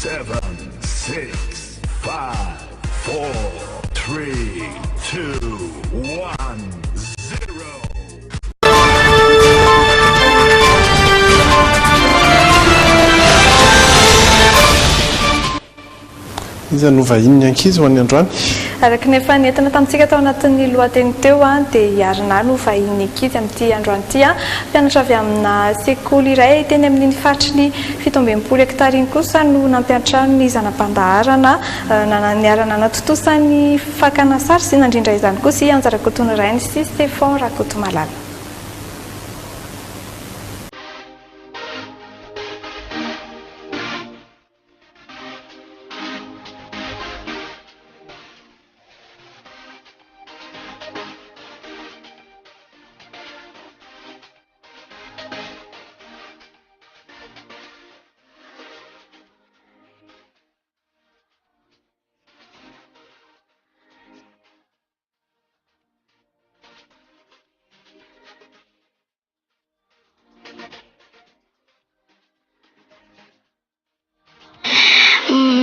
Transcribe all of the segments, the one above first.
7, 6, 5, 4, 3, 2, 1, 0. Izy no vahiny ankizy ho an'ny androany araka ny efa nentina tamintsika tao anatin'ny lohateny teo dia iarina no vahiny ankizy amin'ity androany ity mpianatra avy amina sekoly iray teny amin'ny faritry ny 17 hektara iny kosa no nampianatra ny zanam-pandaharana niarana natotosany fakana sary sy nandrindra izany kosa Anjarakotony Rainy sy Stefan Rakotomalala.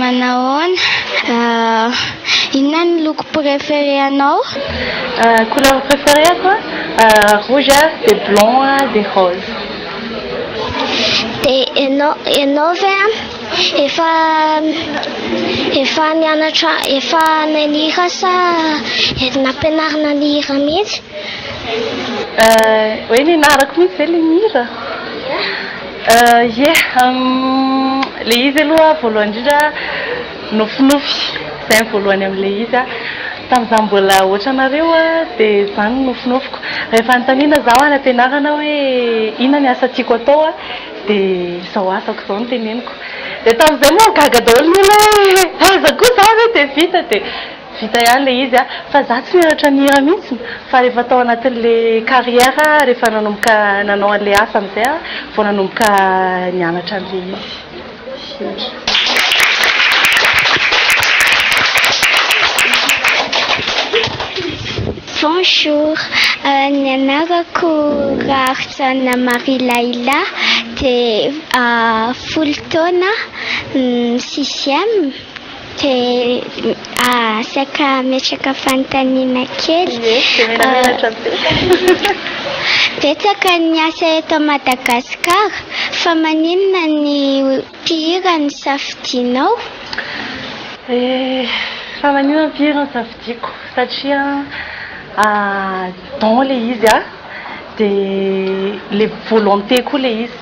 Manahoana inona ny loko préféré anao? Couleur préférée quoi? Rouge, des blancs, des roses. Ianao ve efa nianatra efa nanira sa nampianarina nihira mihitsy? Hoe nianarako mihitsy ve le mihira? Le izy aloha voalohany indrindra nofinofy izay voalohany amin'ilay izy tamin'izaho mbola ohatranareo dia izany nofinofiko rehefa anontaniana izaho any am-pianarana hoe inona ny asa tiako atao dia izao asako izao no teneniko dia tamin'izay moa gaga daholo ny olona hoe aiza koa izaho dia vita ihany ilay izy fa izaho tsy nianatra nihira mihitsy fa rehefa tao anatin'ilay carrière rehefa nanomboka nanao an'ilay asa amin'izay vao nanomboka nianatra an'ilay izy. Bonjour, ny anarako Raharitsana Marie Laila dia 10 taona 6e dia saika metraka fanontaniana kely. Betsaka ny asa eto Madagasikara fa maninona ny mpihira ny safidinao? Fa maninona ny mpihira ny safidiko satria dans le izy dia le volonté koa le izy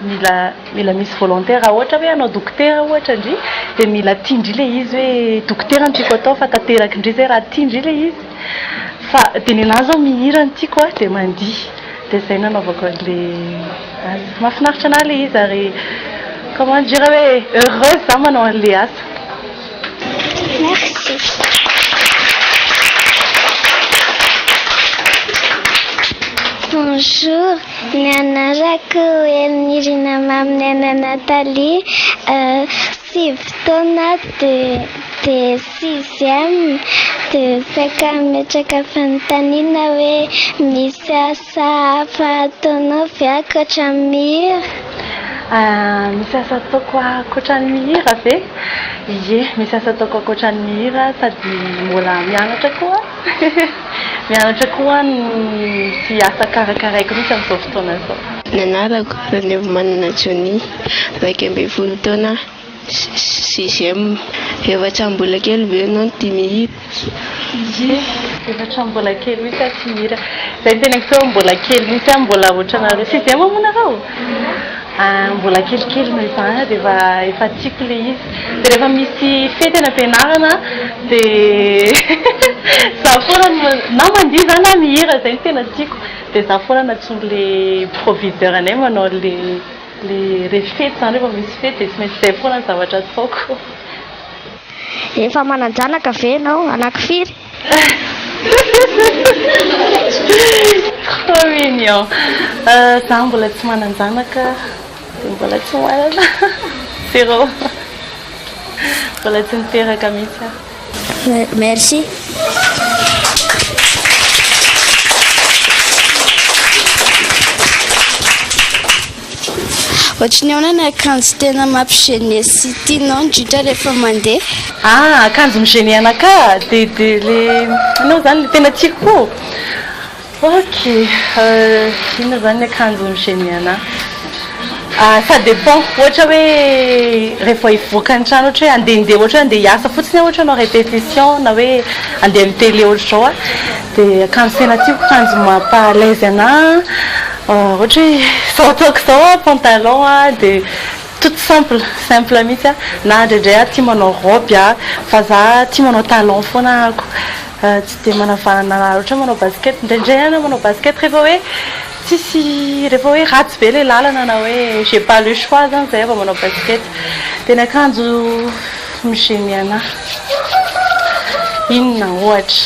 mila misy volonté raha ohatra hoe anao dokotera ohatra indri dia mila tiandry le izy hoe dokotera no tiako atao fa tanteraky indri zay raha tiandry le izy fa dia ny anazy zao mihira no tiako dia mandihy dia izay nanaovako le mahafinaritra anahy le izy ary comment dire hoe heureuse za manao an'le asa. Merci. Bonjour, ny anarako Elmirina Maminena Nathalie, 7 taona dia 6e dia saika metraka fanontaniana hoe misy asa hafa ataonao ve ankoatra ny mihira? Misy asa ataoko ankoatran'ny mihira ve? Ie, misy asa ataoko ankoatran'ny mihira sady mbola mianatra koa. Mianatra koa sy asa karakaraiko mihitsy amin'izao fotoana izao. Ny anarako Ranevomanana Johnny, 12 taona 6e. Efatra mbola kely ve ianao tia mihira? Ie, efatra mbola kely mihitsy tia mihira. Izay ny teneniko sao mbola kely mihitsy mbola ohatranareo 6e moa nareo. Mbola kelikely noho izany dia efa tiako le izy dia rehefa misy fety any am-pianarana dia zaho foana na mandihy zany na mihira izay ny tena tiako dia zaho foana natsono le proviseur anay manao le fety zany rehefa misy fety dia tsy maintsy izay foana ny zavatra ataoko. Efa mananjanaka ve ianao anankifiry? Trop mignon. Zaho mbola tsy mananjanaka dia mbola tsy manana zéro mbola tsy niteraka mihitsy. Merci. ohatrany ao nany akanjo tena mampigené sy tianao indrindra rehefa mandeha akanjo migéné anaka de le anao zany le tena tiako ok ina zany akanjo migéné ana ça dépend ohatra hoe rehefa hivoaka ny trano ohatra hoe andehandeha ohatra hoe andeha hiasa fotsiny ohatra anao répétition na hoe andeha amin'ny télé ohatra zao de akanjo tena tiako akanjo mampa à l'aise ana ohatra hoe sao ataoko zao pantalon de toute simple mihitsy na ndraindray tia manao robe fa za tia manao talon foana ako tsy de manavanana ohatra manao basket ndraindray ana manao basket rehefa hoe tsisy rehefa hoe ratsy be le lalana na hoe j'ai pas le choix zany zay fa manao basket tena akanjo migéné ana inona ohatra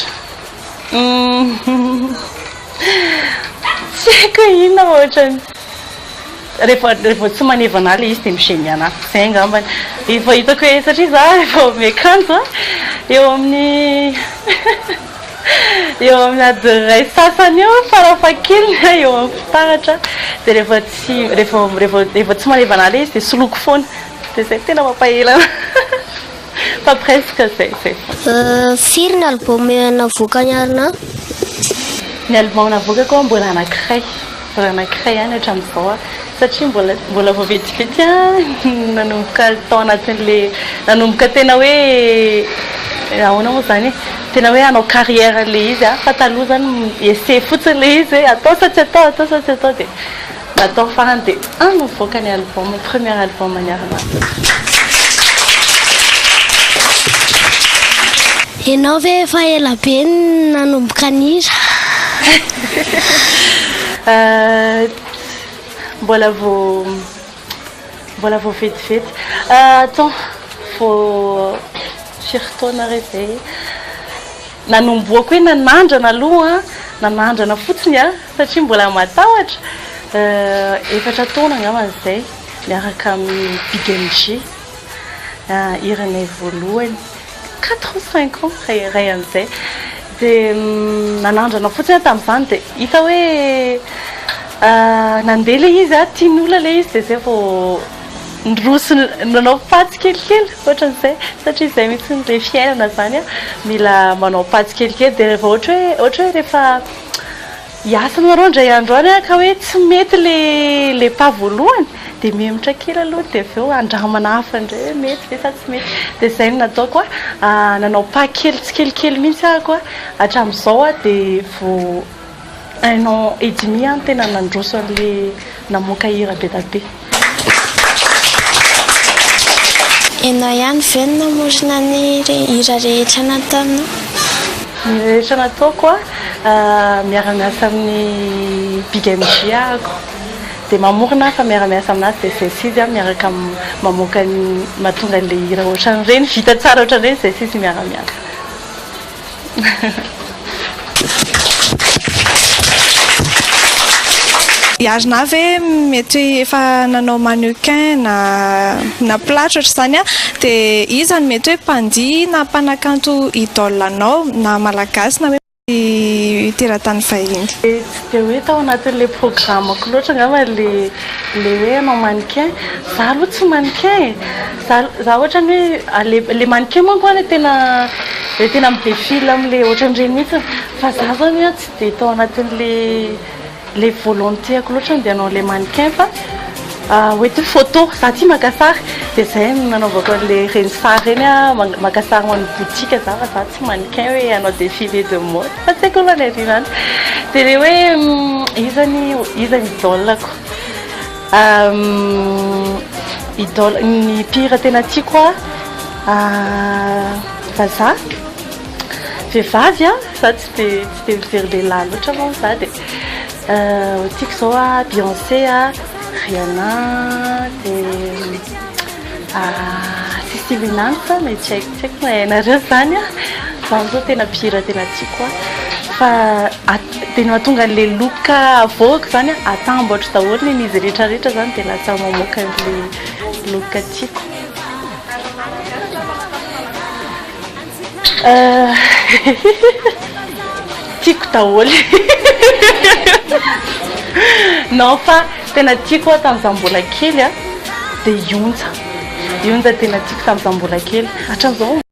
tsy haiko inona ohatra rehefa tsy manevana le izy de migéné ana zay angambany efa hitako hoe satria za efa miakanjo eo amin'ny eo amin'ny adiray sasany eo farafahakeliny eo amin'ny fitaratra de rehefa tsy manevana le izy de soloko foana de zay tena mampahelana fa presque zay firy ny album navoaka niarina ny album navoakako mbola anankiray ihany hatramin'izao satria mbola vao vetivety nanomboka tao anatin'le nanomboka tena hoe ahoana moa zany tena hoe hanao carrière le izy fa taloha zany essayer fotsiny le izy atao sa tsy atao de natao farany de navoaka ny album premier album niarina ianao ve efa ela be nanomboka nira mbola vao vetivety attends faut firy-taona re zay nanomboako hoe nanandrana aloha nanandrana fotsiny satria mbola matahotra 4 taona angamba zay miaraka amin'ny Big MG iranay voalohany 4 ou 5 ans ray am'izay de nanandrana fotsiny tamin'izany de hita hoe nandeha le izy tian'olona le izy de zay vao ndrosony nanao patsy kelikely ohatran'izay satria izay mihitsy le fiainana zany mila manao patsy kelikely de rehefa ohatra hoe rehefa hiasa nareo ndray andro any ka hoe tsy mety le pas voalohany de mihemitra kely aloha de aveo andramana hafa indray mety ve sa tsy mety de zay no nataoko nanao pas kely tsy kelikely mihitsy ahako hatramin'izao de vao 1 an et demi tena nandroso an'le namoaka hira be da be ianao ihany ve no namorona ny hira rehetra nataonao ny rehetra nataoko miara-miasa amin'ny Big MG ahako de mamorona fa miara-miasa aminazy de zay sizy miaraka mamoaka mahatonga an'le hira ohatran'ireny vita tsara ohatran'ireny zay sizy miara-miasa Iarina ve mety efa nanao mannequin na plâtre zany de izany mety hoe mpandihy na mpanakanto idolanao na malagasy na hoe teratany vahiny tsy de hoe tao anatin'le programmako loatra angamba le hoe anao mannequin za aloha tsy mannequin za ohatrany hoe le mannequin manko tena midéfile am'le ohatran'ireny mihitsy fa za zany tsy de tao anatin'le volontéako loatra de anao le mannequin fa hoe photo za tia maka sary de zay nanaovako le reny sary reny maka sary ho an'ny boutique za fa za tsy mannequin hoe anao défilé de mode fa tsy haiko aloha le rinany de le hoe izany idolako idole ny pire tena tiako vazaha vehivavy za tsy de mijery lehilahy loatra moa za de tiako zao Beyoncé Rihanna de Sissi Winans mais tsy haiko nareo zany zany zao tena pire tena tiako fa tena mahatonga an'le look avoaka zany atambotra daholo ny izy rehetrarehetra zany de lasa mamoaka an'le look tiako tiako daholo non fa tena tiako tamin'izaho mbola kely dia ionja tena tiako tamin'izaho mbola kely hatramin'izao